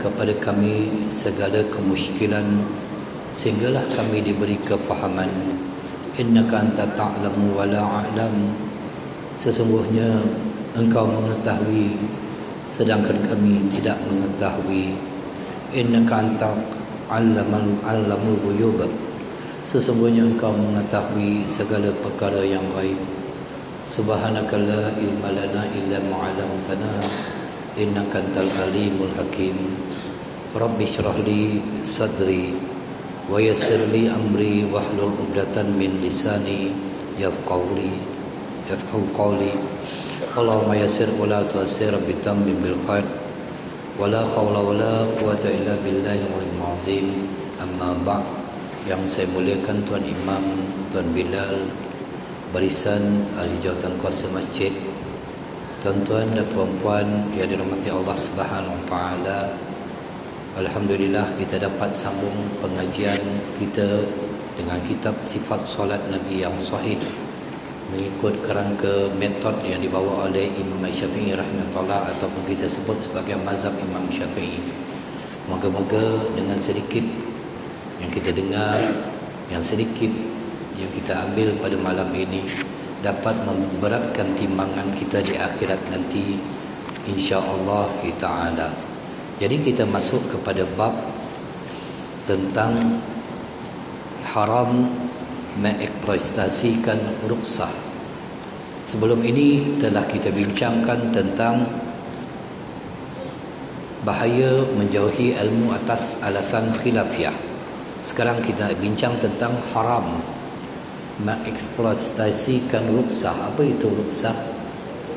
kepada kami segala kemusykilan sehinggalah kami diberi kefahaman. Innaka anta ta'lamu wa la a'lam. Sesungguhnya Engkau mengetahui sedangkan kami tidak mengetahui. Innaka anta allamul ghuyub. Sesungguhnya Engkau mengetahui segala perkara yang gaib. Subhanaka la ilma lana illa ma 'allamtana innaka antal alimul hakim. Rabbi shrah li sadri wa yassir li amri wahlul 'uqdatam min lisani yafqahu qawli. Allahumma yassir wa la tu'assir bitammin bil khair wa la hawla wa la quwwata illa billahi al-'aliyyil 'azim. Amma ba'd. Yang saya muliakan Tuan Imam, Tuan Bilal, barisan ahli jawatan kuasa masjid, tuan-tuan dan puan-puan yang dirahmati Allah Subhanahu wa taala. Alhamdulillah kita dapat sambung pengajian kita dengan kitab sifat solat Nabi yang sahih mengikut kerangka metod yang dibawa oleh Imam Syafi'i rahimahullah ataupun kita sebut sebagai mazhab Imam Syafi'i. Moga-moga dengan sedikit yang kita dengar, yang sedikit yang kita ambil pada malam ini dapat memberatkan timbangan kita di akhirat nanti insya-Allah taala. Jadi kita masuk kepada bab tentang haram mengeksploitasikan rukhsah. Sebelum ini telah kita bincangkan tentang bahaya menjauhi ilmu atas alasan khilafiyah. Sekarang kita bincang tentang haram mengeksploitasikan rukhsah. Apa itu rukhsah?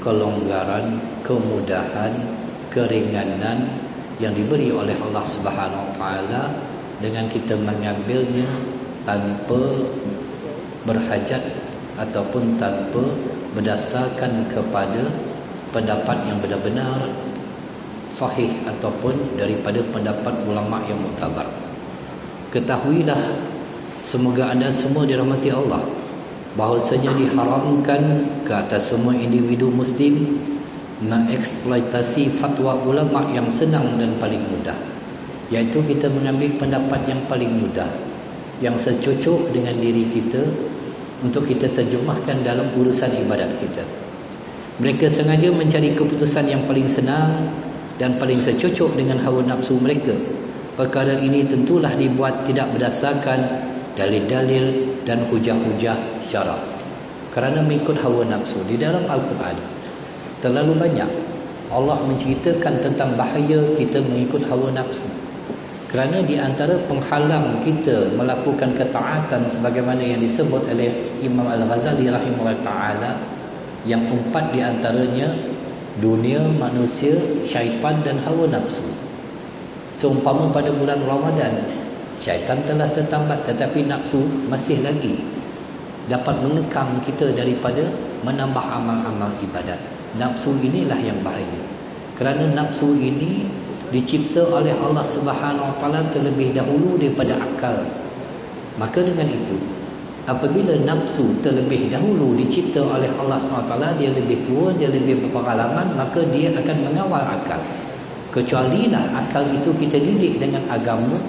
Kelonggaran, kemudahan, keringanan yang diberi oleh Allah Subhanahu wa taala dengan kita mengambilnya tanpa berhajat ataupun tanpa berdasarkan kepada pendapat yang benar-benar sahih ataupun daripada pendapat ulama yang muktabar. Ketahuilah, semoga anda semua dirahmati Allah, bahawasanya diharamkan ke atas semua individu muslim mengeksploitasi fatwa ulama yang senang dan paling mudah, iaitu kita mengambil pendapat yang paling mudah, yang secocok dengan diri kita untuk kita terjemahkan dalam urusan ibadat kita. Mereka sengaja mencari keputusan yang paling senang dan paling secocok dengan hawa nafsu mereka. Perkara ini tentulah dibuat tidak berdasarkan dalil-dalil dan hujah-hujah syarak, kerana mengikut hawa nafsu. Di dalam Al-Quran terlalu banyak Allah menceritakan tentang bahaya kita mengikut hawa nafsu, kerana di antara penghalang kita melakukan ketaatan sebagaimana yang disebut oleh Imam Al-Ghazali rahimahullah ta'ala, yang empat di antaranya dunia, manusia, syaitan dan hawa nafsu. Seumpama pada bulan Ramadan, syaitan telah tertambat tetapi nafsu masih lagi dapat mengekang kita daripada menambah amal-amal ibadat. Nafsu inilah yang bahaya, kerana nafsu ini dicipta oleh Allah Subhanahu wa taala terlebih dahulu daripada akal. Maka dengan itu, apabila nafsu terlebih dahulu dicipta oleh Allah Subhanahu wa taala, dia lebih tua, dia lebih berpengalaman, maka dia akan mengawal akal. Kecualilah akal itu kita didik dengan agama,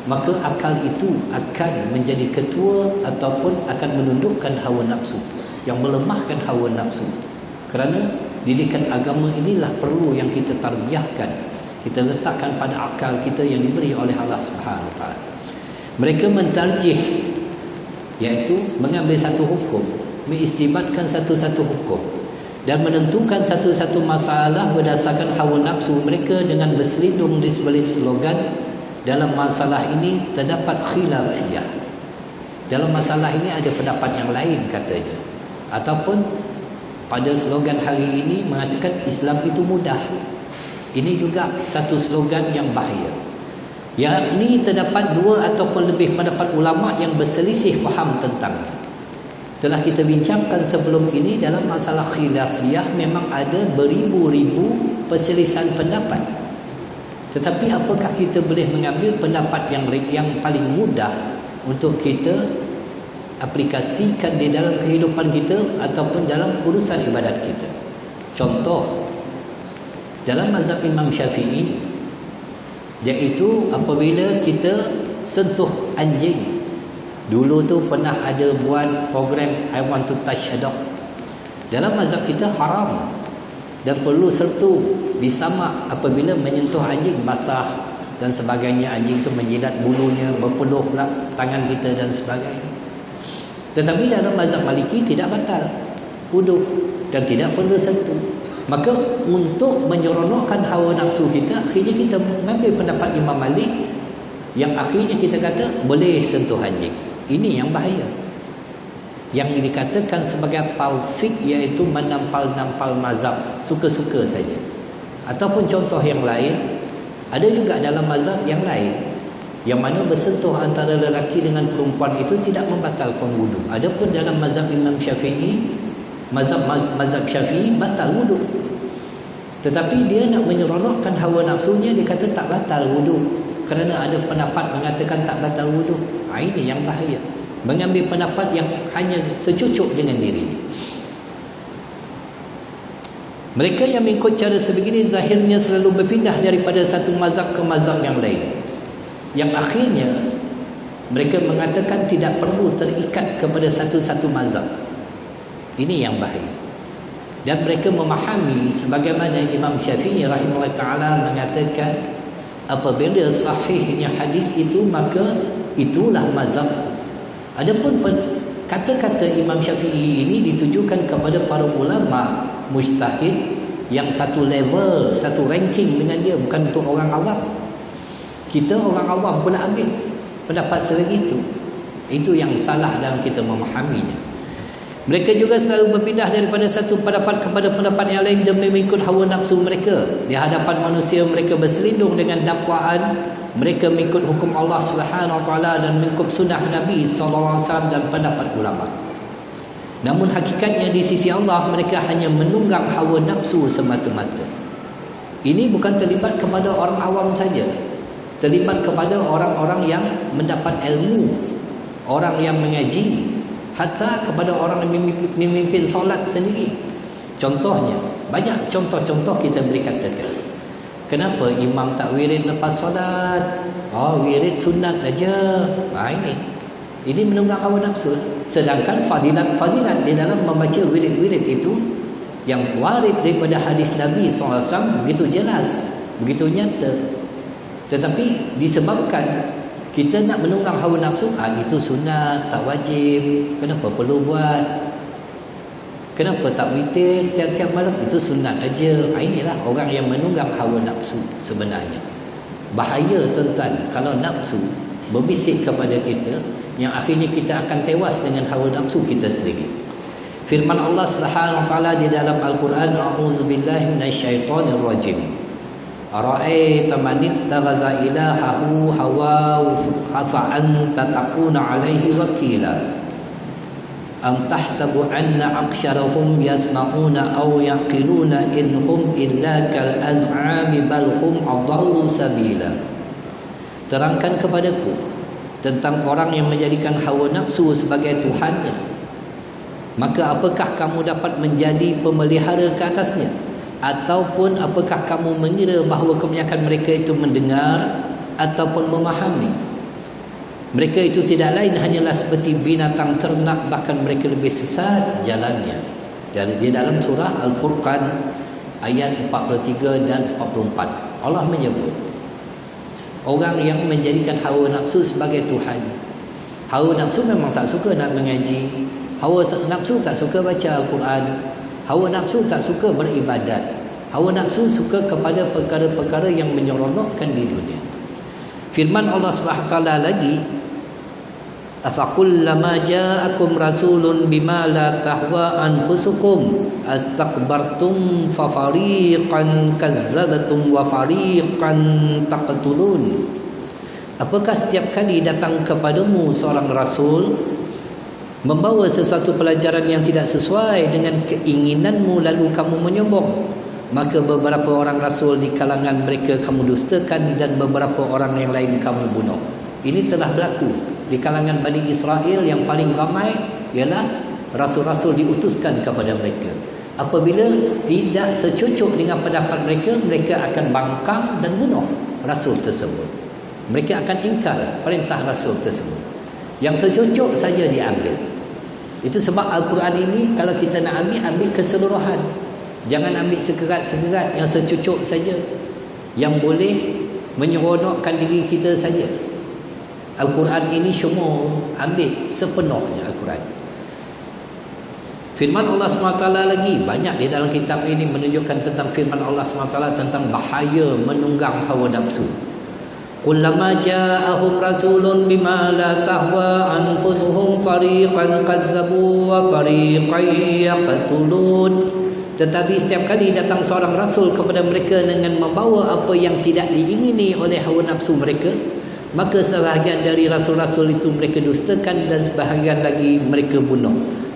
maka akal itu akan menjadi ketua ataupun akan menundukkan hawa nafsu, yang melemahkan hawa nafsu. Kerana didikan agama inilah perlu yang kita tarbiyahkan, kita letakkan pada akal kita yang diberi oleh Allah Subhanahu wa taala. Mereka mentarjih, iaitu mengambil satu hukum, mengistibatkan satu-satu hukum dan menentukan satu-satu masalah berdasarkan hawa nafsu mereka dengan berselindung di sebalik slogan, dalam masalah ini terdapat khilafiyah. Dalam masalah ini ada pendapat yang lain katanya. Ataupun pada slogan hari ini mengatakan Islam itu mudah. Ini juga satu slogan yang bahaya. Yakni terdapat dua ataupun lebih pendapat ulama yang berselisih faham tentangnya. Telah kita bincangkan sebelum ini, dalam masalah khilafiyah memang ada beribu-ribu perselisihan pendapat. Tetapi apakah kita boleh mengambil pendapat yang paling mudah untuk kita aplikasikan di dalam kehidupan kita ataupun dalam urusan ibadat kita? Contoh, dalam mazhab Imam Syafi'i, iaitu apabila kita sentuh anjing. Dulu tu pernah ada buat program I want to touch a dog. Dalam mazhab kita haram dan perlu sertu disamak apabila menyentuh anjing, basah dan sebagainya. Anjing tu menjilat bulunya, berpeluh pula tangan kita dan sebagainya. Tetapi dalam mazhab Maliki tidak batal wudu dan tidak perlu sentuh. Maka untuk menyeronokkan hawa nafsu kita, akhirnya kita mengambil pendapat Imam Malik yang akhirnya kita kata boleh sentuh anjing. Ini yang bahaya, yang dikatakan sebagai talfik, iaitu menampal-nampal mazhab suka-suka saja. Ataupun contoh yang lain, ada juga dalam mazhab yang lain yang mana bersentuh antara lelaki dengan perempuan itu tidak membatalkan wudu. Adapun dalam mazhab Imam Syafi'i, mazhab Syafi'i batal wudu. Tetapi dia nak menyeronokkan hawa nafsunya, dia kata tak batal wudu, kerana ada pendapat mengatakan tak batal wudu. Ini yang bahaya, mengambil pendapat yang hanya secucuk dengan diri. Mereka yang mengikut cara sebegini zahirnya selalu berpindah daripada satu mazhab ke mazhab yang lain, yang akhirnya mereka mengatakan tidak perlu terikat kepada satu-satu mazhab. Ini yang bahaya. Dan mereka memahami sebagaimana Imam Syafi'i rahimahullah ta'ala mengatakan, apabila sahihnya hadis itu, maka itulah mazhab. Adapun kata-kata Imam Syafi'i ini ditujukan kepada para ulama mujtahid yang satu level, satu ranking dengan dia, bukan untuk orang awam. Kita orang awam pula ambil pendapat sebegitu. Itu yang salah dalam kita memahaminya. Mereka juga selalu berpindah daripada satu pendapat kepada pendapat yang lain demi mengikut hawa nafsu mereka. Di hadapan manusia mereka berselindung dengan dakwaan mereka mengikut hukum Allah Subhanahu Wa Taala dan mengikut sunnah Nabi SAW dan pendapat ulama. Namun hakikatnya di sisi Allah mereka hanya menunggang hawa nafsu semata-mata. Ini bukan terlibat kepada orang awam saja, terlibat kepada orang-orang yang mendapat ilmu, orang yang mengaji, hatta kepada orang yang memimpin solat sendiri. Contohnya, banyak contoh-contoh kita boleh katakan. Kenapa imam tak wirid lepas solat? Wirid sunat aja. Ini menunggang hawa nafsu. Sedangkan fadilat di dalam membaca wirid-wirid itu yang warid daripada hadis Nabi SAW begitu jelas, begitu nyata. Tetapi disebabkan kita nak menunggang hawa nafsu, itu sunat, tak wajib, kenapa perlu buat? Kenapa tak witir tiap-tiap malam? Itu sunat aja. Inilah orang yang menunggang hawa nafsu sebenarnya. Bahaya tuan-tuan kalau nafsu berbisik kepada kita, yang akhirnya kita akan tewas dengan hawa nafsu kita sendiri. Firman Allah Subhanahu Wa Taala di dalam Al-Quran, a'udzubillahi minasyaitonir rajim. Ara'aita man ittakhadha ilahahu hawahu afa anta takuna 'alaihi wakila am tahsabu anna aksharahum yasma'una aw yaqiluna innahum illa kal an'ami bal hum adallu sabila. Terangkan kepadaku tentang orang yang menjadikan hawa nafsu sebagai tuhannya, maka apakah kamu dapat menjadi pemelihara ke atasnya? Ataupun apakah kamu mengira bahawa kebanyakan mereka itu mendengar ataupun memahami? Mereka itu tidak lain hanyalah seperti binatang ternak, bahkan mereka lebih sesat jalannya. Jadi di dalam surah Al-Furqan ayat 43 dan 44 Allah menyebut orang yang menjadikan hawa nafsu sebagai Tuhan. Hawa nafsu memang tak suka nak mengaji, hawa nafsu tak suka baca Al-Quran, hawa nafsu tak suka beribadat, hawa nafsu suka kepada perkara-perkara yang menyeronokkan di dunia. Firman Allah Subhanahu Wa Taala lagi, afakullama ja'akum rasulun bima la tahwa anfusukum astakbartum fa fariqan kazzabatum wa fariqan taqtulun. Apakah setiap kali datang kepadamu seorang rasul membawa sesuatu pelajaran yang tidak sesuai dengan keinginanmu lalu kamu menyombong, maka beberapa orang rasul di kalangan mereka kamu dustakan dan beberapa orang yang lain kamu bunuh. Ini telah berlaku di kalangan Bani Israel. Yang paling ramai ialah rasul-rasul diutuskan kepada mereka. Apabila tidak secucuk dengan pendapat mereka, mereka akan bangkang dan bunuh. Rasul tersebut. Mereka akan ingkar perintah Rasul tersebut. Yang secucuk saja diambil. Itu sebab Al-Quran ini kalau kita nak ambil keseluruhan. Jangan ambil sekerat-sekerat yang secucuk saja, yang boleh menyeronokkan diri kita saja. Al-Quran ini semua ambil sepenuhnya Al-Quran. Firman Allah SWT lagi banyak di dalam kitab ini menunjukkan tentang firman Allah SWT tentang bahaya menunggang hawa nafsu. Kullama ja'ahum rasulun bima la tahwa anfusuhum fariqan kadzabu wa fariqan yaqtulun. Tetapi setiap kali datang seorang rasul kepada mereka dengan membawa apa yang tidak diingini oleh hawa nafsu mereka, maka sebahagian dari rasul-rasul itu mereka dustakan dan sebahagian lagi mereka bunuh.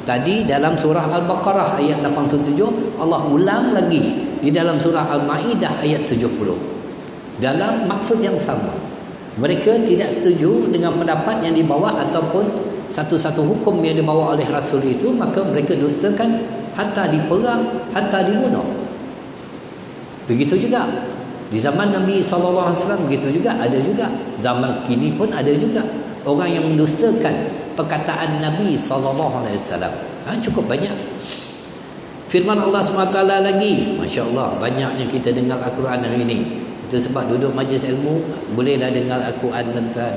Tadi dalam surah Al-Baqarah ayat 87, Allah ulang lagi di dalam surah Al-Ma'idah ayat 70. Dalam maksud yang sama. Mereka tidak setuju dengan pendapat yang dibawa ataupun satu-satu hukum yang dibawa oleh Rasul itu, maka mereka dustakan, hatta diperang, hatta dibunuh. Begitu juga di zaman Nabi SAW, begitu juga, ada juga. Zaman kini pun ada juga orang yang mendustakan perkataan Nabi SAW. Cukup banyak. Firman Allah SWT lagi, Masya Allah, banyaknya kita dengar Al-Quran hari ini. Itu sebab duduk majlis ilmu bolehlah dengar Al-Quran, tuan-tuan.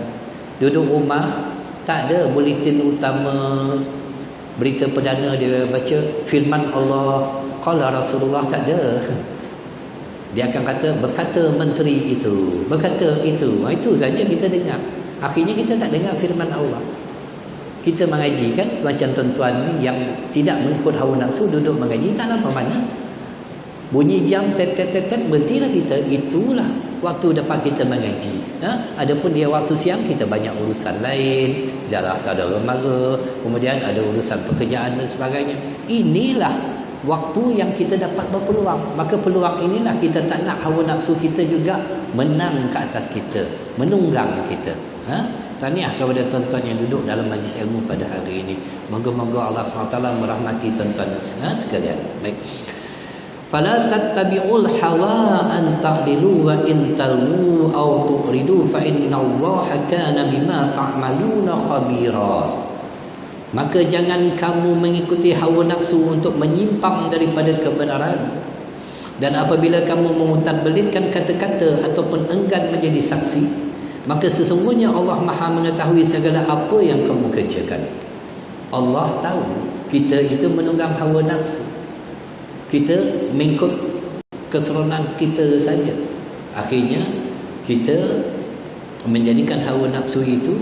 Duduk rumah tak ada buletin utama, berita perdana dia baca firman Allah, qala Rasulullah, tak ada. Dia akan kata berkata menteri itu, berkata itu. Itu saja kita dengar. Akhirnya kita tak dengar firman Allah. Kita mengaji kan, macam tuan-tuan ni yang tidak mengikut hawa nafsu duduk mengaji, tak lama mana bunyi jam tet, berhentilah kita. Itulah waktu dapat kita mengaji. Adapun dia waktu siang kita banyak urusan lain, ziarah saudara mara, kemudian ada urusan pekerjaan dan sebagainya. Inilah waktu yang kita dapat berpeluang. Maka peluang inilah kita tak nak hawa nafsu kita juga menang ke atas kita, menunggang kita. Tahniah kepada tuan-tuan yang duduk dalam majlis ilmu pada hari ini. Moga-moga Allah SWT merahmati tuan-tuan sekalian. Baik. Fala tattabi'ul hawa an ta'dilu wa in talwu aw tu'ridu fa innallaha kana bima ta'maluna khabira. Maka jangan kamu mengikuti hawa nafsu untuk menyimpang daripada kebenaran. Dan apabila kamu memutarbelitkan kata-kata ataupun enggan menjadi saksi, maka sesungguhnya Allah Maha mengetahui segala apa yang kamu kerjakan. Allah tahu kita itu menunggang hawa nafsu. Kita mengikut keseronan kita saja. Akhirnya kita menjadikan hawa nafsu itu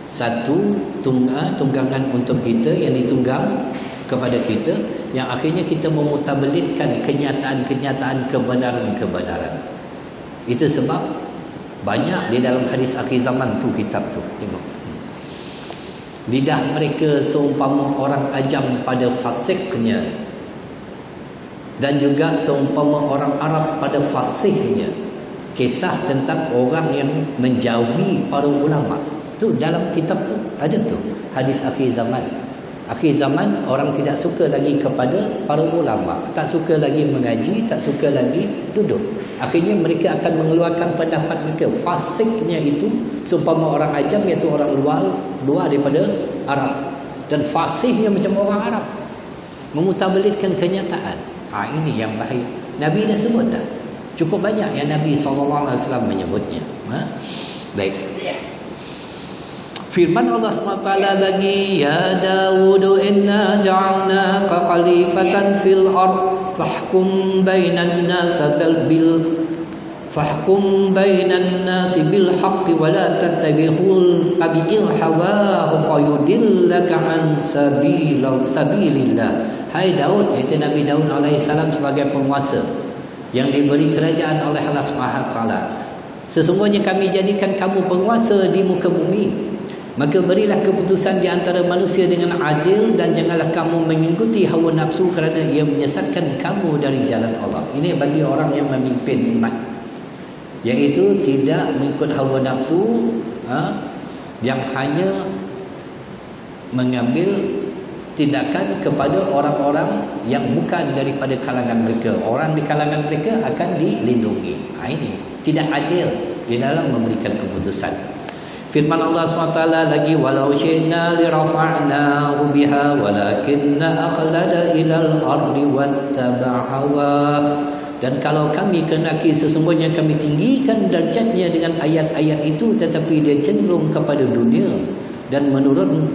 satu tunggangan untuk kita yang ditunggang kepada kita, yang akhirnya kita memutarbelitkan kenyataan-kenyataan kebenaran-kebenaran. Itu sebab banyak di dalam hadis akhir zaman tu, kitab tu, tengok. Lidah mereka seumpama orang ajam pada fasiknya, dan juga seumpama orang Arab pada fasihnya. Kisah tentang orang yang menjauhi para ulama. Tu dalam kitab tu ada tu, hadis akhir zaman. Akhir zaman orang tidak suka lagi kepada para ulama, tak suka lagi mengaji, tak suka lagi duduk. Akhirnya mereka akan mengeluarkan pendapat mereka. Fasiknya itu seumpama orang ajam, iaitu orang luar daripada Arab, dan fasihnya macam orang Arab, memutarbelitkan kenyataan. Ini yang bahaya. Nabi dah sebut dah. Cukup banyak yang Nabi SAW menyebutnya. Baik. Firman Allah SWT lagi, Ya Dawud inna ja'alnaka khalifatan fil ard fahkum bainan nasi bil haqqi wa la tattabi'il hawa fayudillaka an sabilillah. Hai Daud, iaitu Nabi Daud alaihissalam sebagai penguasa yang diberi kerajaan oleh Allah SWT. Sesungguhnya kami jadikan kamu penguasa di muka bumi, maka berilah keputusan di antara manusia dengan adil, dan janganlah kamu mengikuti hawa nafsu kerana ia menyesatkan kamu dari jalan Allah. Ini bagi orang yang memimpin umat, iaitu tidak mengikut hawa nafsu, yang hanya mengambil tindakan kepada orang-orang yang bukan daripada kalangan mereka. Orang di kalangan mereka akan dilindungi. Ini tidak adil di dalam memberikan keputusan. Firman Allah SWT lagi, walau syi'na lirafa'nahu biha walakinna akhlada ilal ardi wattaba'a hawah. Dan kalau kami kenaki, sesungguhnya kami tinggikan darjatnya dengan ayat-ayat itu, tetapi dia cenderung kepada dunia dan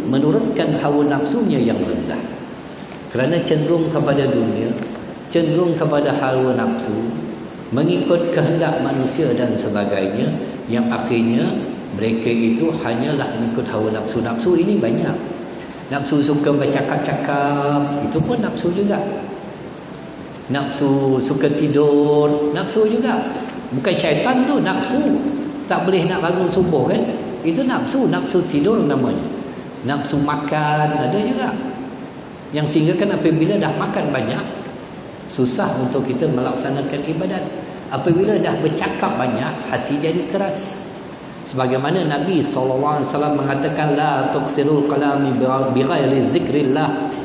menurutkan hawa nafsunya yang rendah. Kerana cenderung kepada dunia, cenderung kepada hawa nafsu, mengikut kehendak manusia dan sebagainya, yang akhirnya mereka itu hanyalah mengikut hawa nafsu. Nafsu ini banyak. Nafsu suka bercakap-cakap, itu pun nafsu juga. Nafsu suka tidur, nafsu juga. Bukan syaitan tu, nafsu. Tak boleh nak bangun subuh kan? Itu nafsu, nafsu tidur namanya. Nafsu makan ada juga. Yang sehingga kan apabila dah makan banyak, susah untuk kita melaksanakan ibadat. Apabila dah bercakap banyak, hati jadi keras. Sebagaimana Nabi SAW mengatakan, la tuksirul qalami bighairi zikrillah.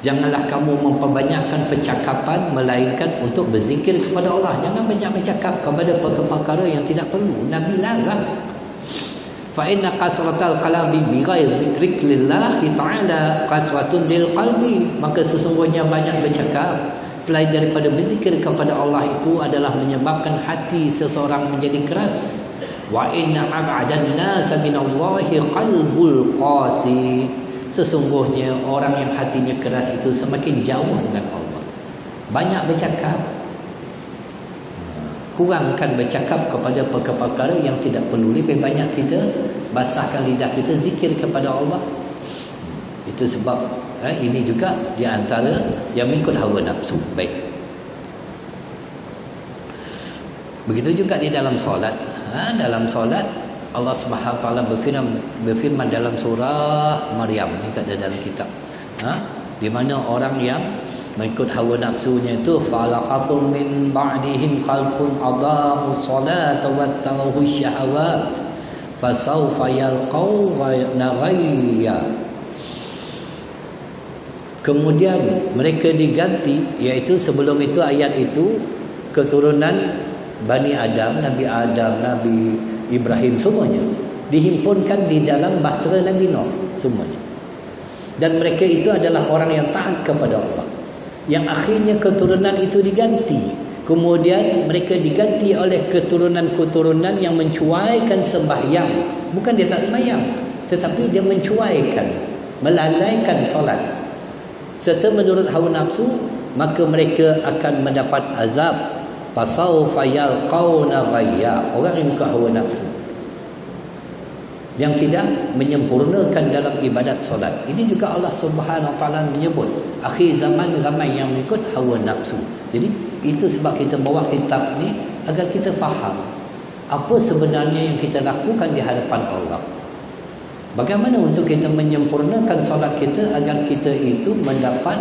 Janganlah kamu memperbanyakkan percakapan melainkan untuk berzikir kepada Allah. Jangan banyak bercakap kepada perkara-perkara yang tidak perlu. Nabi larang. Fa inna kasratal qalbi bighairi zikrillah ta'ala qaswatun lil qalbi. Maka sesungguhnya banyak bercakap selain daripada berzikir kepada Allah itu adalah menyebabkan hati seseorang menjadi keras. Wa inna ab'adan nas minallahi qalbul qasi. Sesungguhnya orang yang hatinya keras itu semakin jauh dengan Allah. Banyak bercakap, kurangkan bercakap kepada perkara-perkara yang tidak perlu. Lebih banyak kita basahkan lidah kita zikir kepada Allah. Itu sebab ini juga di antara yang mengikut hawa nafsu. Baik. Begitu juga di dalam solat. Dalam solat Allah Subhanahu Wa Taala berfirman dalam surah Maryam, ini tak ada dalam kitab. Di mana orang yang mengikut hawa nafsunya itu, falaqatum min ba'dihim khalfun adaa'u salata wattabahu syahawat fasawfa yalqaw ghayya. Kemudian mereka diganti, iaitu sebelum itu ayat itu keturunan Bani Adam, Nabi Adam, Nabi Ibrahim, semuanya dihimpunkan di dalam bahtera Nabi Nuh semuanya. Dan mereka itu adalah orang yang taat kepada Allah. Yang akhirnya keturunan itu diganti. Kemudian mereka diganti oleh keturunan-keturunan yang mencuaikan sembahyang. Bukan dia tak sembahyang, tetapi dia mencuaikan, melalaikan solat. Serta menurut hawa nafsu, maka mereka akan mendapat azab. Fasawfa yalqawna ghayya. Orang yang muka hawa nafsu, yang tidak menyempurnakan dalam ibadat solat. Ini juga Allah Subhanahu Wa Taala menyebut akhir zaman ramai yang mengikut hawa nafsu. Jadi itu sebab kita bawa kitab ni agar kita faham apa sebenarnya yang kita lakukan di hadapan Allah. Bagaimana untuk kita menyempurnakan solat kita agar kita itu mendapat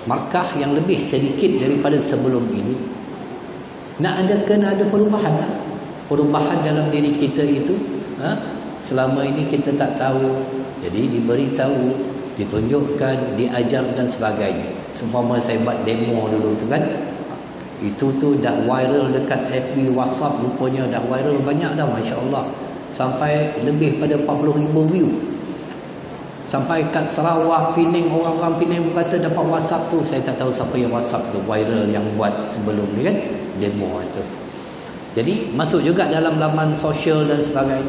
markah yang lebih sedikit daripada sebelum ini. Nak ada perubahan lah. Perubahan dalam diri kita itu selama ini kita tak tahu. Jadi diberitahu, ditunjukkan, diajar dan sebagainya. Seumpama saya buat demo dulu tu kan, itu tu dah viral dekat FB, WhatsApp, rupanya dah viral banyak dah, Masya Allah. Sampai lebih pada 40,000 view. Sampai kat Sarawak, Pening, orang-orang Pening berkata dapat WhatsApp tu. Saya tak tahu siapa yang WhatsApp tu viral yang buat sebelum ni kan, demo itu. Jadi masuk juga dalam laman sosial dan sebagainya.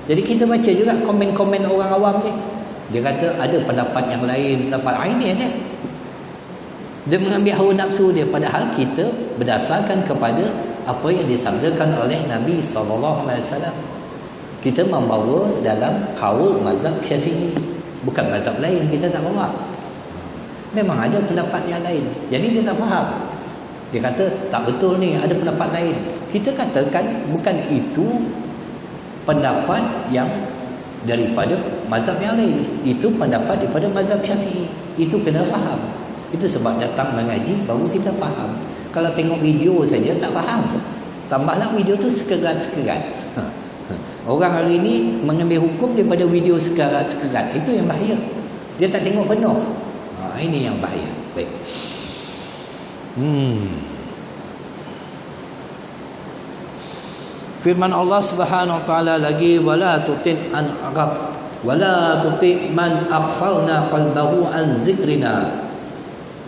Jadi kita baca juga komen-komen orang awam ni. Dia kata ada pendapat yang lain, pendapat ini ada. Dia mengambil hawa nafsu dia, padahal kita berdasarkan kepada apa yang disabdakan oleh Nabi SAW. Kita membawa dalam qaul mazhab Syafi'i, bukan mazhab lain kita tak bawa. Memang ada pendapat yang lain. Jadi dia tak faham. Dia kata tak betul ni, ada pendapat lain. Kita katakan bukan itu pendapat yang daripada mazhab yang lain. Itu pendapat daripada mazhab Syafi'i. Itu kena faham. Itu sebab datang mengaji baru kita faham. Kalau tengok video saja tak faham. Tambahlah video tu sekerat-sekerat. Orang hari ini mengambil hukum daripada video sekerat-sekerat. Itu yang bahaya. Dia tak tengok penuh. Ini yang bahaya. Baik. Firman Allah Subhanahu wa taala lagi, wala tuti' an aqab wala tuti' man aghfalna qalbahu an zikrina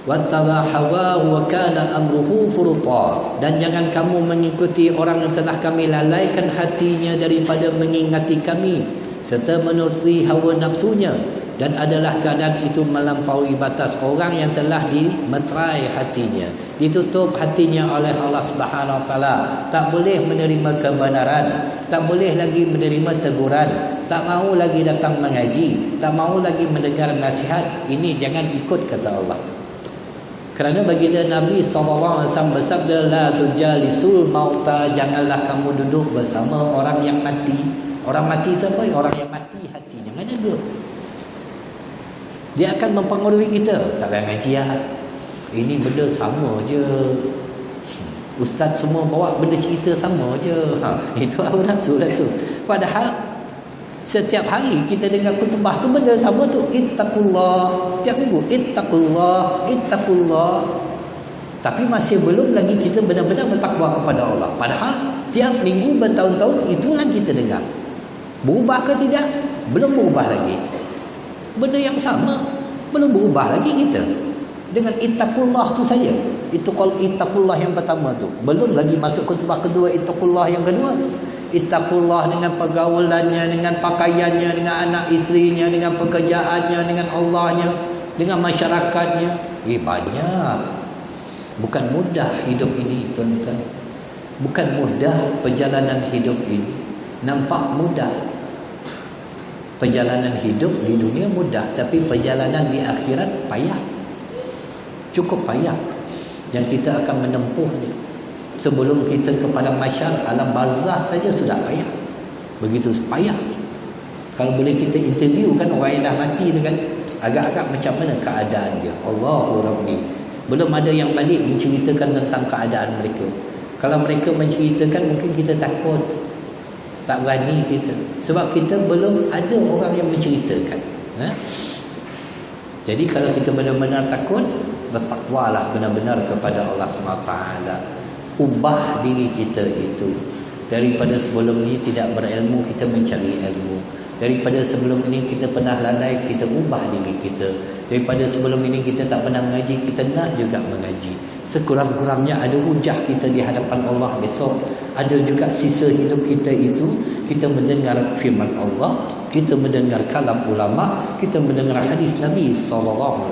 wattaba hawahu wa kana amruhu furuta. Dan jangan kamu mengikuti orang yang telah kami lalaikan hatinya daripada mengingati kami serta menuruti hawa nafsunya, dan adalah keadaan itu melampaui batas. Orang yang telah dimeterai hatinya, ditutup hatinya oleh Allah Subhanahu wa taala, tak boleh menerima kebenaran, tak boleh lagi menerima teguran, tak mau lagi datang mengaji, tak mau lagi mendengar nasihat. Ini jangan ikut, kata Allah. Kerana baginda Nabi SAW bersabda, la tujalisul mauta, janganlah kamu duduk bersama orang yang mati. Orang mati itu apa? Orang yang mati hati. Jangan duduk. Dia akan mempengaruhi kita. Tak payah ngaji lah. Ini benda sama je. Ustaz semua bawa benda cerita sama je. Itu hawa nafsu lah tu. Padahal setiap hari kita dengar khutbah tu benda sama tu. Ittaqullah. Tiap minggu ittaqullah, ittaqullah. Tapi masih belum lagi kita benar-benar bertakwa kepada Allah. Padahal tiap minggu bertahun-tahun itulah kita dengar. Berubah ke tidak? Belum berubah lagi. Benda yang sama, belum berubah lagi kita. Dengan ittaqullah tu saja. Itu kalau ittaqullah yang pertama tu. Belum lagi masuk khutbah kedua, ittaqullah yang kedua. Ittaqullah dengan pergaulannya, dengan pakaiannya, dengan anak isterinya, dengan pekerjaannya, dengan Allahnya, dengan masyarakatnya. Banyak. Bukan mudah hidup ini, tuan-tuan. Bukan mudah perjalanan hidup ini. Nampak mudah. Perjalanan hidup di dunia mudah, tapi perjalanan di akhirat payah. Cukup payah yang kita akan menempuhnya. Sebelum kita kepada masyar, alam barzah saja sudah payah. Begitu payah. Kalau boleh kita interview kan orang yang dah mati tu kan, agak-agak macam mana keadaan dia. Allahu Rabbi. Belum ada yang balik menceritakan tentang keadaan mereka. Kalau mereka menceritakan, mungkin kita takut, tak berani kita. Sebab kita belum ada orang yang menceritakan. Jadi kalau kita benar-benar takut, bertakwalah benar-benar kepada Allah SWT. Ubah diri kita itu. Daripada sebelum ini tidak berilmu, kita mencari ilmu. Daripada sebelum ini kita pernah lalai, kita ubah diri kita. Daripada sebelum ini kita tak pernah mengaji, kita nak juga mengaji. Sekurang-kurangnya ada hujah kita di hadapan Allah besok. Ada juga sisa hidup kita itu, kita mendengar firman Allah, kita mendengar kalam ulama, kita mendengar hadis Nabi SAW.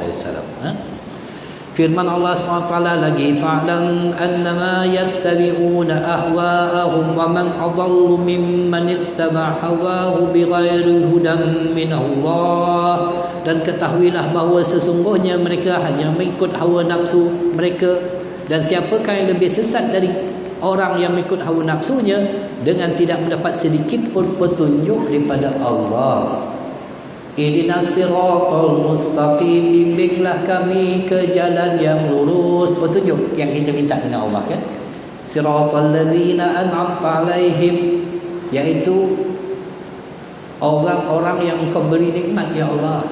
Firman Allah SWT lagi, fa'lam annama yattabi'una ahwa'ahum wa man adallu mimman ittaba' hawahu bighairi hudan min Allah. Dan ketahuilah bahawa sesungguhnya mereka hanya mengikut hawa nafsu mereka, dan siapakah yang lebih sesat dari orang yang mengikut hawa nafsunya dengan tidak mendapat sedikit pun petunjuk daripada Allah. Ihdinas siratal mustaqim, bimbinglah kami ke jalan yang lurus. Petunjuk yang kita minta dengan Allah kan. Siratal ladzina an'amta alaihim, iaitu orang-orang yang Engkau beri nikmat ya Allah.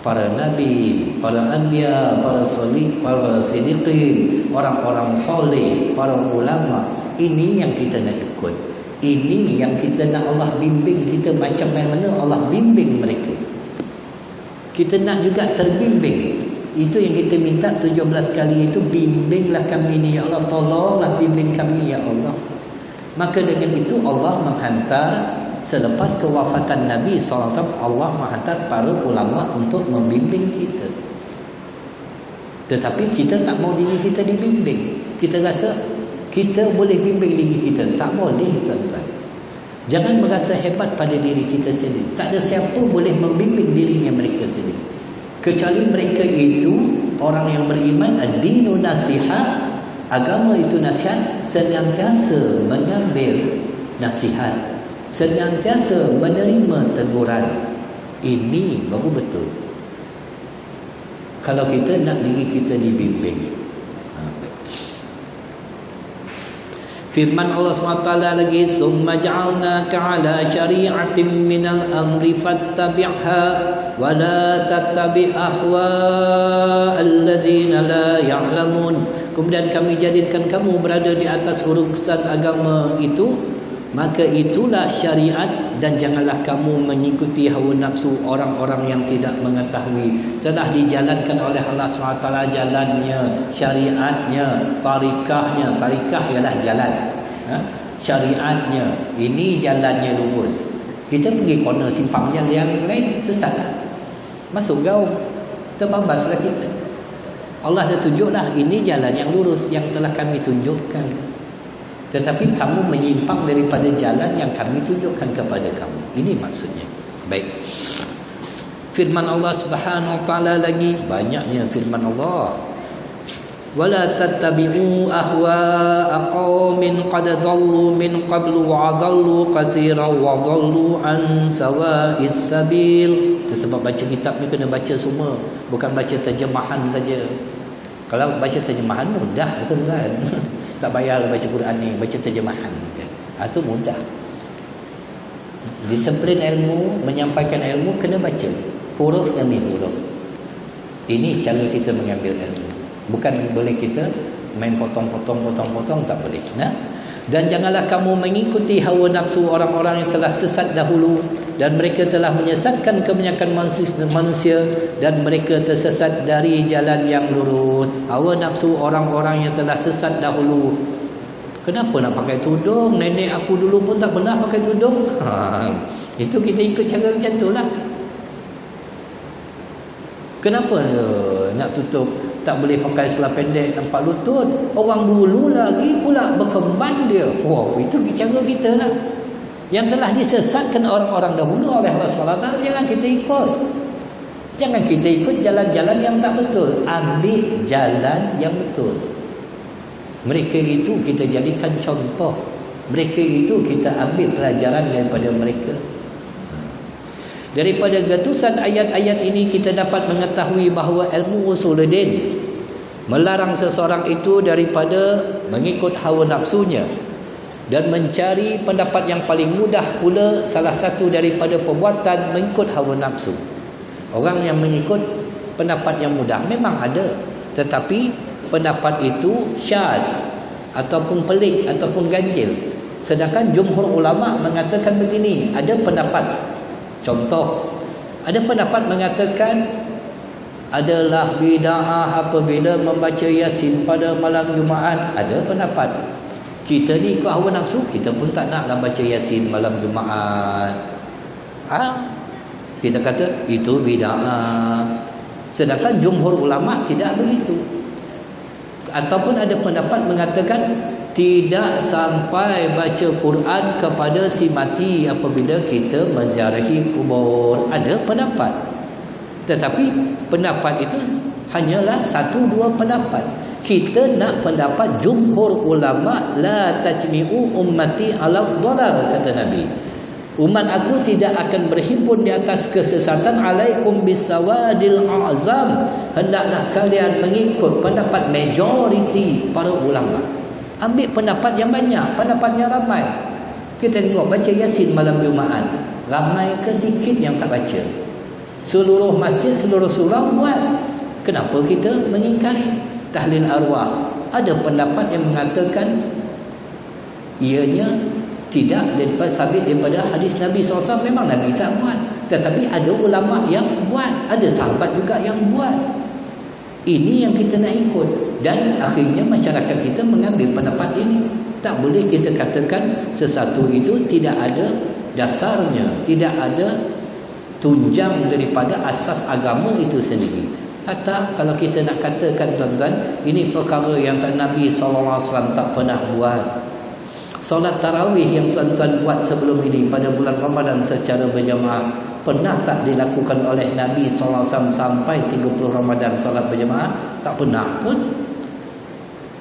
Para nabi, para anbiya, para salih, para siddiqin, orang-orang soleh, para ulama. Ini yang kita nak ikut. Ini yang kita nak Allah bimbing kita macam mana Allah bimbing mereka. Kita nak juga terbimbing. Itu yang kita minta 17 kali itu, bimbinglah kami ni ya Allah, tolonglah bimbing kami ya Allah. Maka dengan itu Allah menghantar, selepas kewafatan Nabi SAW, Allah menghantar para ulama untuk membimbing kita. Tetapi kita tak mau diri kita dibimbing. Kita rasa kita boleh bimbing diri kita. Tak boleh, tuan-tuan. Jangan merasa hebat pada diri kita sendiri. Tak ada siapa boleh membimbing dirinya mereka sendiri, kecuali mereka itu orang yang beriman. Ad-dinu nasihat, agama itu nasihat, senantiasa mengambil nasihat, senantiasa menerima teguran. Ini baru betul. Kalau kita nak diri kita dibimbing. Firman Allah SWT lagi, summa ja'alnaka ala syari'atin minal amri fattabi'ha wa la tattabi' ahwa'al ladzina la ya'lamun. Kemudian kami jadikan kamu berada di atas urusan agama itu, maka itulah syariat, dan janganlah kamu mengikuti hawa nafsu orang-orang yang tidak mengetahui. Telah dijalankan oleh Allah SWT jalannya, syariatnya, tarikahnya. Tarikah ialah jalan, syariatnya. Ini jalannya lurus. Kita pergi corner simpang yang lain, sesatlah, masuk gaung, terbabaslah kita. Allah dah tunjuklah ini jalan yang lurus yang telah kami tunjukkan, tetapi kamu menyimpang daripada jalan yang kami tunjukkan kepada kamu. Ini maksudnya. Baik. Firman Allah Subhanahu wa taala lagi, banyaknya firman Allah. Wala tattabi'u ahwa'a qaumin qad dhallu min qablu wa dhallu katsiran wa dhallu an sawa'is sabil. Itu sebab baca kitab ni kena baca semua, bukan baca terjemahan saja. Kalau baca terjemahan mudah tu kan. Tak payah baca Quran ni, baca terjemahan. Itu mudah. Disiplin ilmu, menyampaikan ilmu kena baca huruf demi huruf. Ini cara kita mengambil ilmu. Bukan boleh kita main potong-potong, tak boleh. Nah? Dan janganlah kamu mengikuti hawa nafsu orang-orang yang telah sesat dahulu, dan mereka telah menyesatkan kebanyakan manusia, dan mereka tersesat dari jalan yang lurus. Hawa nafsu orang-orang yang telah sesat dahulu. Kenapa nak pakai tudung? Nenek aku dulu pun tak pernah pakai tudung. Itu kita ikut cara macam tu lah. Kenapa nak tutup? Tak boleh pakai selah pendek nampak lutut. Orang dulu lagi pula berkemban dia. Wow, itu cara kita lah. Yang telah disesatkan orang-orang dahulu oleh Allah SWT, jangan kita ikut. Jangan kita ikut jalan-jalan yang tak betul. Ambil jalan yang betul. Mereka itu kita jadikan contoh. Mereka itu kita ambil pelajaran daripada mereka. Daripada gatusan ayat-ayat ini kita dapat mengetahui bahawa ilmu usuluddin melarang seseorang itu daripada mengikut hawa nafsunya dan mencari pendapat yang paling mudah pula salah satu daripada perbuatan mengikut hawa nafsu. Orang yang mengikut pendapat yang mudah memang ada, tetapi pendapat itu syaz ataupun pelik ataupun ganjil. Sedangkan jumhur ulama mengatakan begini, ada pendapat. Contoh, ada pendapat mengatakan adalah bid'ah apabila membaca Yasin pada malam Jumaat. Ada pendapat. Kita ni ikut hawa nafsu, kita pun tak naklah baca Yasin malam Jumaat. Kita kata itu bid'ah. Sedangkan jumhur ulama tidak begitu. Ataupun ada pendapat mengatakan tidak sampai baca Quran kepada si mati apabila kita menziarahi kubur. Ada pendapat. Tetapi pendapat itu hanyalah satu dua pendapat. Kita nak pendapat jumhur ulama, la tajmi'u ummati ala dhalal, kata Nabi. Umat aku tidak akan berhimpun di atas kesesatan. Alaikum bisawadil azam. Hendaklah kalian mengikut pendapat majoriti para ulama. Ambil pendapat yang banyak, pendapat yang ramai. Kita tengok baca Yasin malam Jumaat, ramai ke sikit yang tak baca? Seluruh masjid, seluruh surau buat. Kenapa kita mengingkari? Tahlil arwah, ada pendapat yang mengatakan ianya tidak daripada sabit daripada hadis Nabi SAW. Memang Nabi tak buat, tetapi ada ulama yang buat, ada sahabat juga yang buat. Ini yang kita nak ikut. Dan akhirnya masyarakat kita mengambil pendapat ini. Tak boleh kita katakan sesuatu itu tidak ada dasarnya, tidak ada tunjang daripada asas agama itu sendiri. Hatta kalau kita nak katakan tuan-tuan, ini perkara yang Nabi SAW tak pernah buat. Solat tarawih yang tuan-tuan buat sebelum ini pada bulan Ramadan secara berjamaah, pernah tak dilakukan oleh Nabi SAW sampai 30 Ramadan solat berjamaah? Tak pernah pun.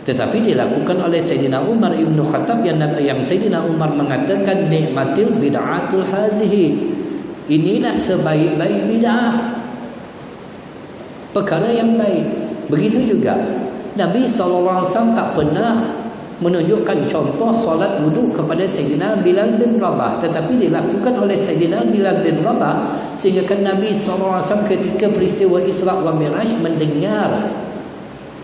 Tetapi dilakukan oleh Sayyidina Umar Ibn Khattab yang Sayyidina Umar mengatakan nikmatil bid'atul hazihi. Inilah sebaik-baik bid'ah. Perkara yang baik. Begitu juga Nabi SAW tak pernah menunjukkan contoh solat wudu kepada Sayyidina Bilal bin Rabah, tetapi dilakukan oleh Sayyidina Bilal bin Rabah sehingga kan Nabi SAW ketika peristiwa Isra wa Miraj mendengar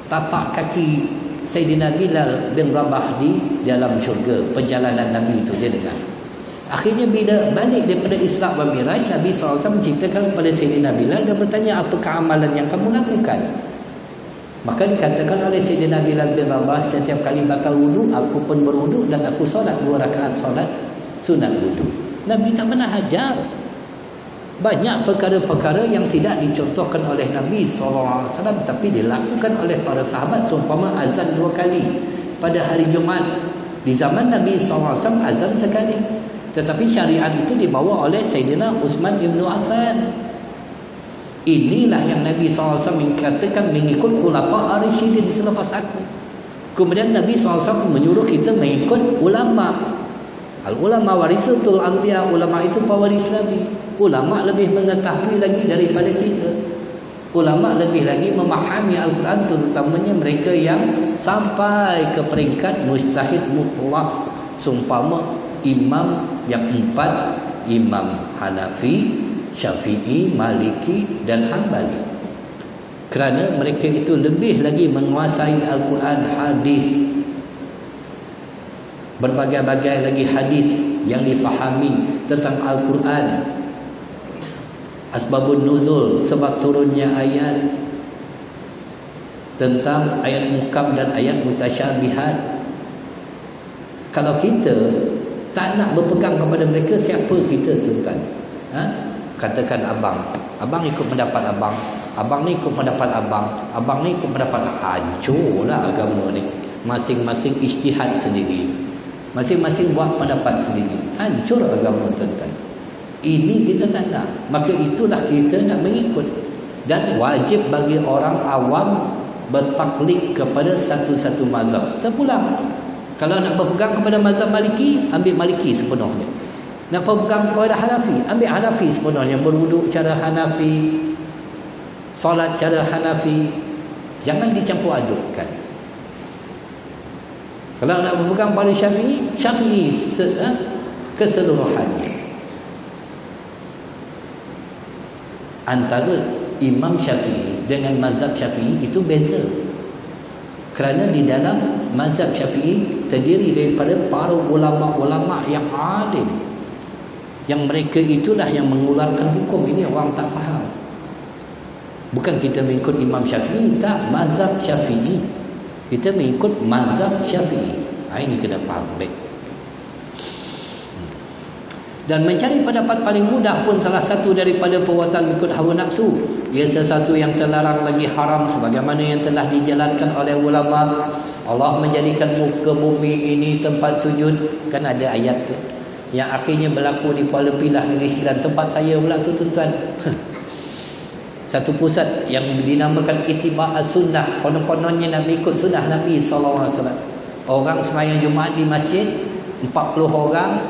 tapak kaki Sayyidina Bilal bin Rabah di dalam syurga. Perjalanan Nabi itu dia dengar. Akhirnya bila balik daripada Isra' wa Miraj, Nabi SAW menceritakan kepada Sayyidina Bilal dan bertanya, apakah amalan yang kamu lakukan? Maka dikatakan oleh Sayyidina Bilal bin Rabah, setiap kali batal wudu, aku pun berwudu dan aku solat 2 rakaat solat sunat wudu. Nabi tak pernah ajar. Banyak perkara-perkara yang tidak dicontohkan oleh Nabi SAW, tapi dilakukan oleh para sahabat. Seumpama azan 2 kali pada hari Jumaat. Di zaman Nabi SAW azan sekali, tetapi syariat itu dibawa oleh Sayyidina Uthman ibn Affan. Inilah yang Nabi SAW mengatakan mengikut khulafa ar-rasyidin selepas aku. Kemudian Nabi SAW menyuruh kita mengikut ulama. Al-ulama warisatul anbiya, ulama itu pewaris Nabi. Ulama lebih mengetahui lagi daripada kita. Ulama lebih lagi memahami Al-Quran, terutamanya mereka yang sampai ke peringkat mujtahid mutlak. Seumpama imam yang 4, Imam Hanafi, Syafi'i, Maliki dan Hanbali. Kerana mereka itu lebih lagi menguasai Al-Quran, hadis, berbagai-bagai lagi hadis yang difahami tentang Al-Quran, asbabun nuzul, sebab turunnya ayat, tentang ayat muhkam dan ayat mutasyabihat. Kalau kita tak nak berpegang kepada mereka, siapa kita tuan-tuan? Katakan abang ikut pendapat abang ni ikut pendapat abang ni ikut pendapat. Hancurlah agama ni. Masing-masing ijtihad sendiri, masing-masing buat pendapat sendiri. Hancur agama tuan-tuan. Ini kita tak nak. Maka itulah kita nak mengikut. Dan wajib bagi orang awam bertaklid kepada satu-satu mazhab. Terpulang. Kalau nak berpegang kepada mazhab Maliki, ambil Maliki sepenuhnya. Nak berpegang kepada Hanafi, ambil Hanafi sepenuhnya. Berwuduk cara Hanafi, solat cara Hanafi. Jangan dicampur adukkan. Kalau nak berpegang pada Syafi'i, Syafi'i keseluruhannya. Antara Imam Syafi'i dengan mazhab Syafi'i itu beza. Kerana di dalam mazhab Syafi'i terdiri daripada para ulama-ulama yang alim, yang mereka itulah yang mengeluarkan hukum. Ini orang tak faham. Bukan kita mengikut Imam Syafi'i, tak, mazhab Syafi'i. Kita mengikut mazhab Syafi'i. Ini kena faham baik. Dan mencari pendapat paling mudah pun salah satu daripada perbuatan mengikut hawa nafsu. Ia sesuatu yang terlarang lagi haram, sebagaimana yang telah dijelaskan oleh ulama. Allah menjadikan muka bumi ini tempat sujud. Kan ada ayat tu yang akhirnya berlaku di Kuala Pilah, Negeri Sembilan. Tempat saya pula tu tuan-tuan. Satu pusat yang dinamakan Ittiba' as-Sunnah. Konon-kononnya nak ikut sunnah Nabi SAW. Orang sembahyang Jumaat di masjid 40 orang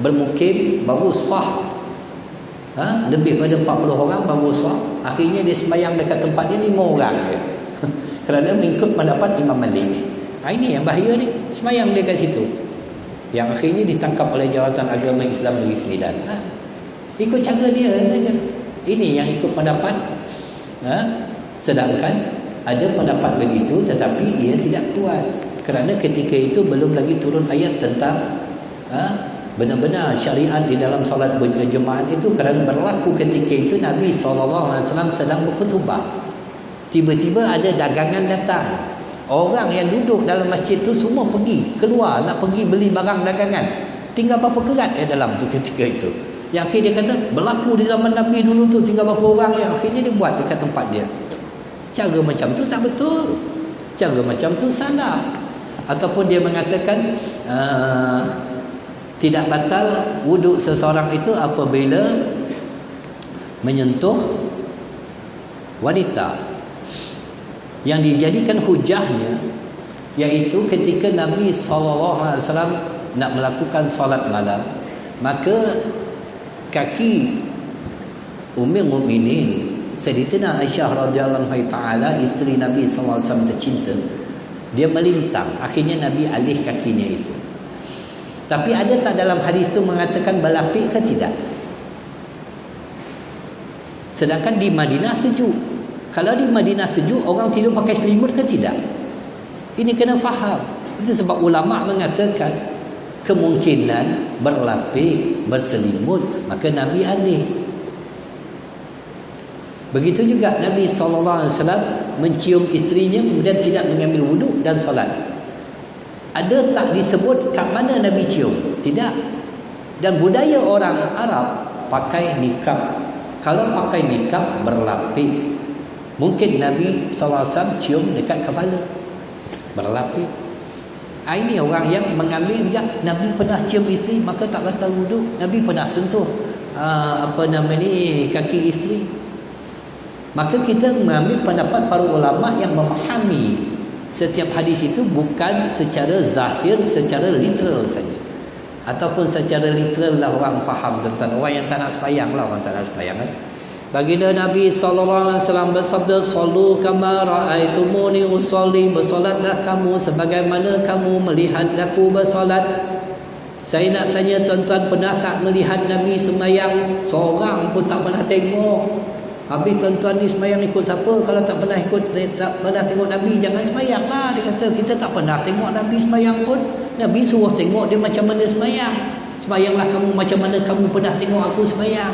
bermukim baru sah. Lebih pada 40 orang baru sah. Akhirnya dia sembahyang dekat tempat dia 5 orang je. Kerana mengikut pendapat Imam Malik. Ini yang bahaya ni. Sembahyang dia kat situ. Yang akhirnya ditangkap oleh Jawatan Agama Islam Negeri Sembilan. Ikut cara dia saja. Ini yang ikut pendapat. Sedangkan ada pendapat begitu tetapi ia tidak kuat. Kerana ketika itu belum lagi turun ayat tentang benar-benar syariat di dalam solat berjemaat itu. Kerana berlaku ketika itu Nabi SAW sedang berkhutbah. Tiba-tiba ada dagangan datang. Orang yang duduk dalam masjid tu semua pergi keluar nak pergi beli barang dagangan. Tinggal berapa kerat dalam tu ketika itu. Yang akhirnya dia kata berlaku di zaman Nabi dulu tu, tinggal berapa orang. Yang akhirnya dia buat dekat tempat dia. Cara macam tu tak betul. Cara macam tu salah. Ataupun dia mengatakan tidak batal wuduk seseorang itu apabila menyentuh wanita. Yang dijadikan hujahnya iaitu ketika Nabi SAW nak melakukan solat malam, maka kaki Ummul Mukminin Sayyidatina Aisyah radhiyallahu taala, isteri Nabi SAW tercinta, dia melintang. Akhirnya Nabi alih kakinya itu. Tapi ada tak dalam hadis itu mengatakan berlapik ke tidak? Sedangkan di Madinah sejuk. Kalau di Madinah sejuk, orang tidur pakai selimut ke tidak? Ini kena faham. Itu sebab ulama mengatakan kemungkinan berlapik, berselimut, maka Nabi alih. Begitu juga Nabi SAW mencium isterinya kemudian tidak mengambil wuduk dan solat. Ada tak disebut kat mana Nabi cium? Tidak. Dan budaya orang Arab pakai nikab. Kalau pakai nikab berlapik, mungkin Nabi SAW cium dekat kepala, berlapik. Ini orang yang mengambil juga Nabi pernah cium isteri maka tak batal wuduk. Nabi pernah sentuh kaki isteri. Maka kita mengambil pendapat para ulama yang memahami setiap hadis itu bukan secara zahir, secara literal saja. Ataupun secara literal lah orang faham tentang orang yang tak nak sembahyang lah, orang tak nak sembahyang kan. Baginda Nabi SAW bersabda, "Sallu kama ra'aitumuni usolli." Bersolatlah kamu sebagaimana kamu melihat aku bersolat. Saya nak tanya tuan-tuan, pernah tak melihat Nabi sembahyang? Seorang pun tak pernah tengok. Habis tuan-tuan ni sembahyang ikut siapa? Kalau tak pernah tengok Nabi, jangan sembahyang lah. Dia kata, kita tak pernah tengok Nabi sembahyang pun. Nabi suruh tengok dia macam mana sembahyang. Sembahyanglah kamu macam mana kamu pernah tengok aku sembahyang.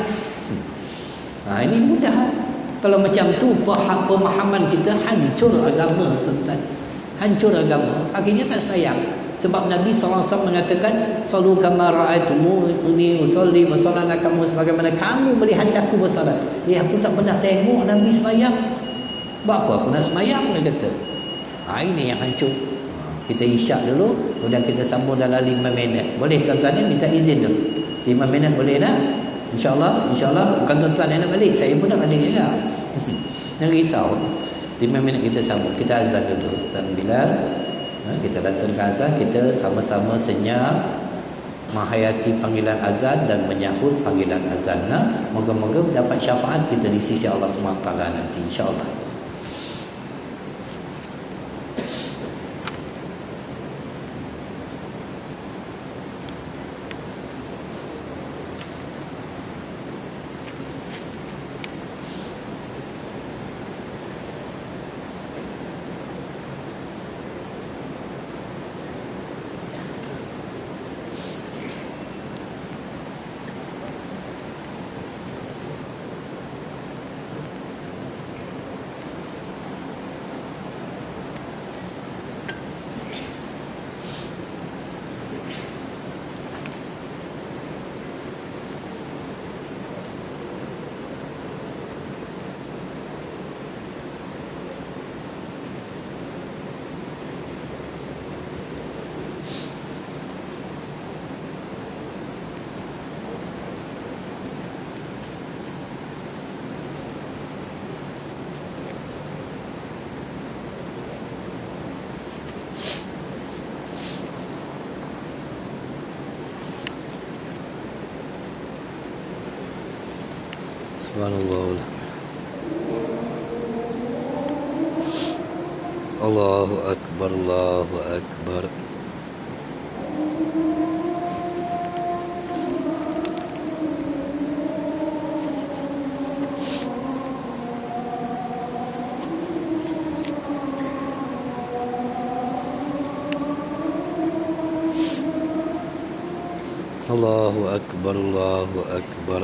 Ini mudah. Kalau macam tu pemahaman kita hancur agama, tuan-tuan. Hancur agama. Akhirnya tak sembahyang. Sebab Nabi SAW mengatakan, "Sallu kama ra'aitumuni usolli." Bersolatlah kamu sebagaimana kamu melihat aku bersolat. Aku tak pernah tengok Nabi sembahyang. Buat apa aku nak sembahyang? Dia kata. Ini yang hancur. Kita isyak dulu, kemudian kita sambung dalam 5 minit. Boleh tuan-tuan ni minta izin dulu. 5 minit boleh tak? InsyaAllah. Bukan tuan-tuan yang nak balik, saya pun nak balik juga. Jangan risau. 5 minit kita sambung. Kita azan dulu. Tuan Bilal, kita datangkan azan, kita sama-sama senyap menghayati panggilan azan dan menyahut panggilan azan. Moga-moga dapat syafaat kita di sisi Allah SWT nanti, insya-Allah. Subhanallah. Allahu Akbar, Allahu Akbar. Allahu Akbar, Allahu Akbar.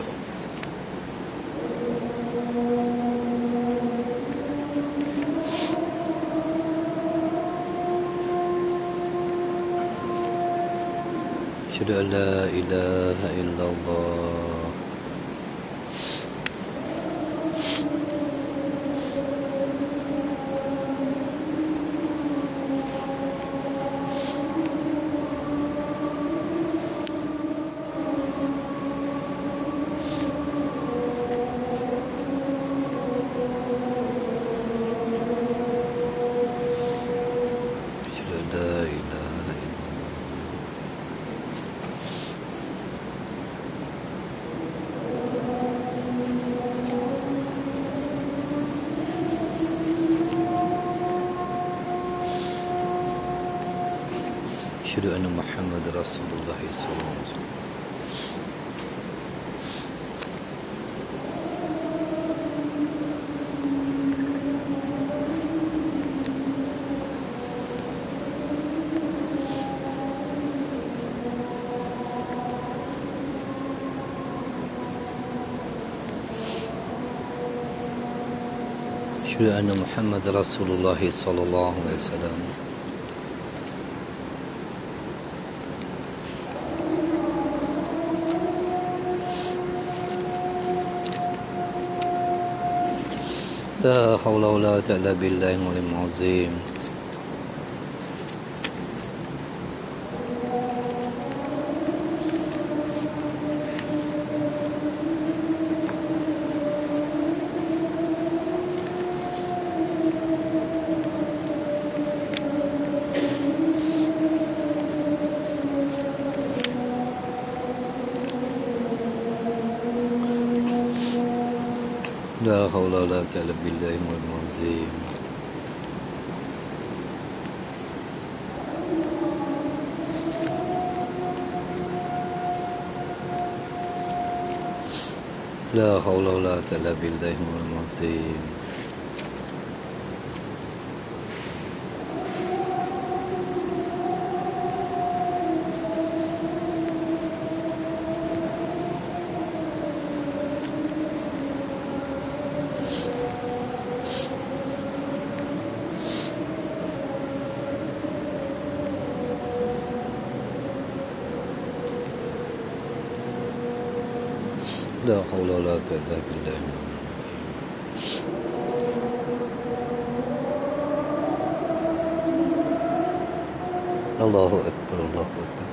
Asyhadu an la ilaha illallah. Asyhadu anna Muhammad Rasulullah sallallahu alaihi wasallam. وأشهد أن محمد رسول الله صلى الله عليه وسلم. لا حول ولا قوة إلا بالله العلي العظيم. لا حول ولا قوة إلا بالله العظيم. لا حول ولا قوة إلا بالله العظيم. لا حول ولا قوة إلا بالله. الله أكبر الله أكبر.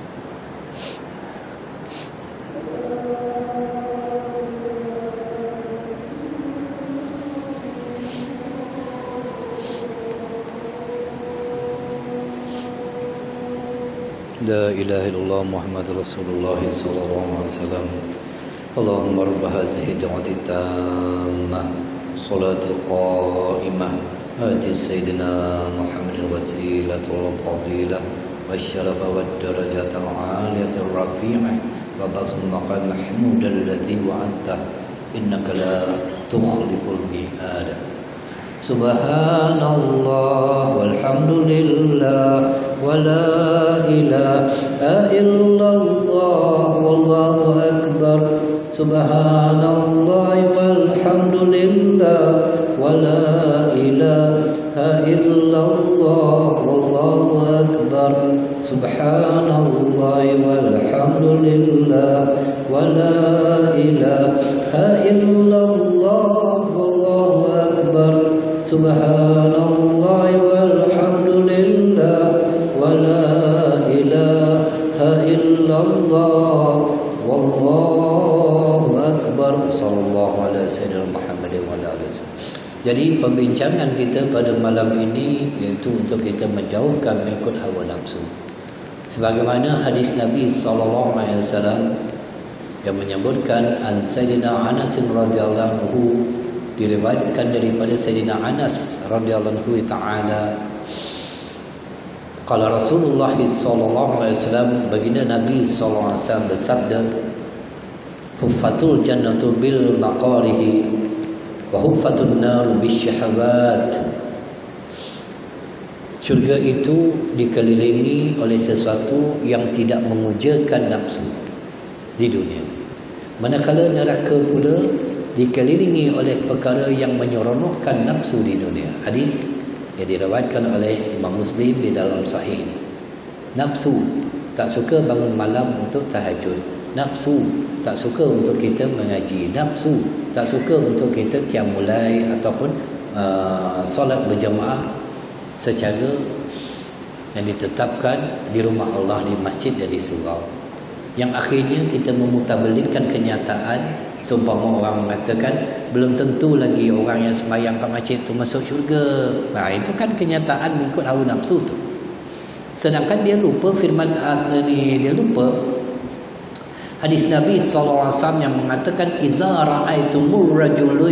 لا إله إلا الله محمد رسول الله صلى الله عليه وسلم. اللهم رب هذه الدعوة التامة الصلاة القائمة آت سيدنا محمد الوسيلة والفضيلة والشرف والدرجة العالية الرفيعة وبعث المقام محمود الذي وعدته إنك لا تخلف الميعاد. سبحان الله والحمد لله ولا إله إلا الله والله أكبر. سبحان الله والحمد لله ولا إله إلا الله والله أكبر. سبحان الله والحمد لله ولا إله إلا الله والله أكبر. سبحان الله والحمد لله ولا إله إلا الله والله أكبر. Sallallahu alaihi wasallam Muhammad wa ala alihi. Jadi pembincangan kita pada malam ini iaitu untuk kita menjauhkan mengikut hawa nafsu. Sebagaimana hadis Nabi sallallahu alaihi wasallam yang menyebutkan an Sayyidina Anas radhiyallahu anhu, diriwayatkan daripada Sayyidina Anas radhiyallahu anhu taala, qala Rasulullah sallallahu alaihi wasallam, baginda Nabi sallallahu alaihi wasallam bersabda, huffatul jannatu bil maqarihi wa huffatun nar bisyahawat. Syurga itu dikelilingi oleh sesuatu yang tidak memujakan nafsu di dunia, manakala neraka pula dikelilingi oleh perkara yang menyeronokkan nafsu di dunia. Hadis yang diriwayatkan oleh Imam Muslim di dalam sahih ini. Nafsu tak suka bangun malam untuk tahajud, nafsu tak suka untuk kita mengaji, nafsu tak suka untuk kita qiyamul lail ataupun solat berjamaah secara yang ditetapkan di rumah Allah, di masjid dan di surau. Yang akhirnya kita memutabalidkan kenyataan, seumpama orang mengatakan belum tentu lagi orang yang sembahyang kat masjid tu masuk syurga. Nah, itu kan kenyataan mengikut hawa nafsu tu. Sedangkan dia lupa firman dia lupa hadis Nabi sallallahu alaihi wasallam yang mengatakan iza ra'aitumur rajulu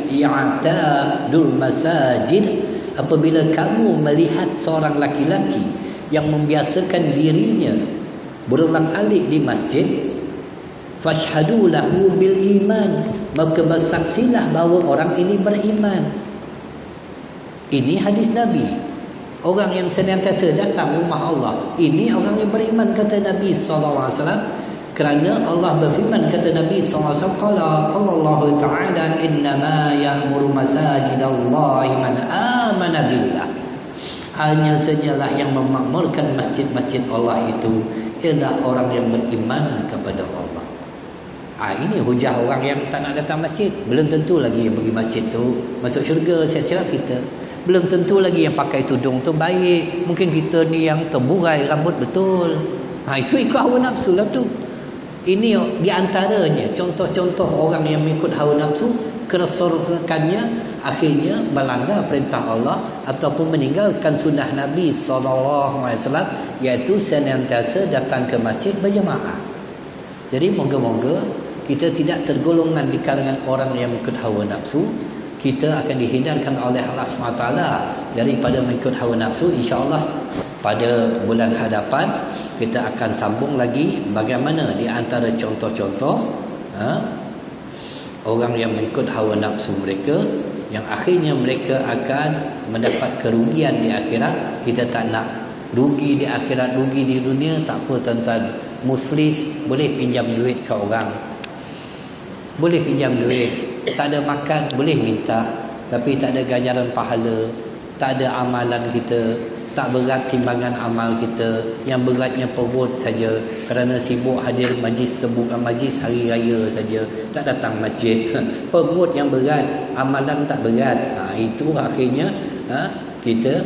ya'tadul masajid, apabila kamu melihat seorang laki-laki yang membiasakan dirinya berulang-alik di masjid, fashhadu lahu bil iman, maka bersaksilah bahawa orang ini beriman. Ini hadis Nabi. Orang yang senantiasa datang rumah Allah, ini orang yang beriman, kata Nabi sallallahu alaihi wasallam. Kerana Allah berfirman, kata Nabi SAW, qala Allah Ta'ala, innama ya'muru masajidallahi man amana billah. Hanya sajalah yang memakmurkan masjid-masjid Allah itu ialah orang yang beriman kepada Allah. Ini hujah orang yang tak nak datang masjid. Belum tentu lagi yang pergi masjid tu masuk syurga, siap-siap kita. Belum tentu lagi yang pakai tudung tu baik. Mungkin kita ni yang terburai rambut betul. Itu ikut hawa nafsu lah tu. Ini di antaranya contoh-contoh orang yang mengikut hawa nafsu, kerosakannya akhirnya melanggar perintah Allah ataupun meninggalkan sunnah Nabi SAW, iaitu senantiasa datang ke masjid berjemaah. Jadi moga-moga kita tidak tergolongan di kalangan orang yang mengikut hawa nafsu. Kita akan dihindarkan oleh Allah SWT daripada mengikut hawa nafsu. InsyaAllah pada bulan hadapan kita akan sambung lagi bagaimana di antara contoh-contoh orang yang mengikut hawa nafsu mereka, yang akhirnya mereka akan mendapat kerugian di akhirat. Kita tak nak rugi di akhirat, rugi di dunia. Tak apa tuan-tuan, muflis boleh pinjam duit ke orang, boleh pinjam duit, tak ada makan boleh minta, tapi tak ada ganjaran pahala, tak ada amalan kita, tak berat timbangan amal kita. Yang beratnya perut saja, kerana sibuk hadir majlis, tembukan majlis hari raya saja, tak datang masjid. Perut yang berat, amalan tak berat. Itu akhirnya kita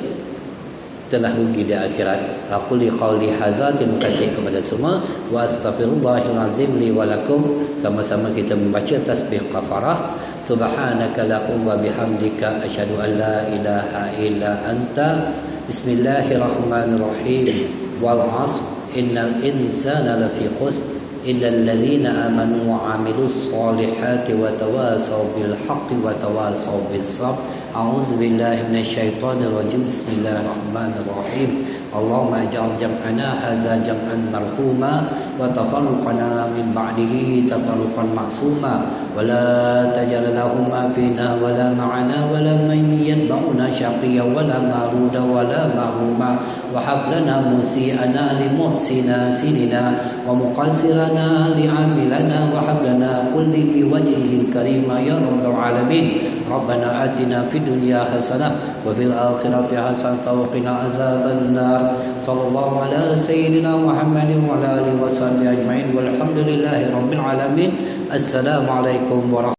telah rugi di akhirat. Aku li qauli hadza, terima kasih kepada semua. Wa astaghfirullahal azim li wa lakum. Sama-sama kita membaca tasbih kafarah. Subhanaka lahumma bihamdika asyhadu an la ilaha illa anta. Bismillahirrahmanirrahim. Wal 'asr innal insana lafi khusr illa alladhina amanu wa 'amilus solihati wa tawasaw bil haqqi wa tawasaw bis sabr. A'udzu billahi minasyaitonir rajim. Bismillahirrahmanirrahim. Allahumma ij'al jam'ana hadza jam'an marhuma wa tafarruqana min ba'dihi tafarruqan ma'suma wa la taj'al lahumma fina wa la ma'ana wa la man yatba'una shaqiyya wa la maruda wa la mahuma wa hab lana musi'ana li muhsina sinina wa muqassirana li 'amilana wa hab lana kulli bi wajhihil karim ya rabbal alamin. Rabbana atina fid dunya hasanah wa fil akhirati hasanah wa qina azaban nar. Sallallahu ala sayyidina Muhammadin wa ala alihi wa sahbihi ajma'in walhamdulillahi rabbil alamin. Assalamualaikum warahmatullahi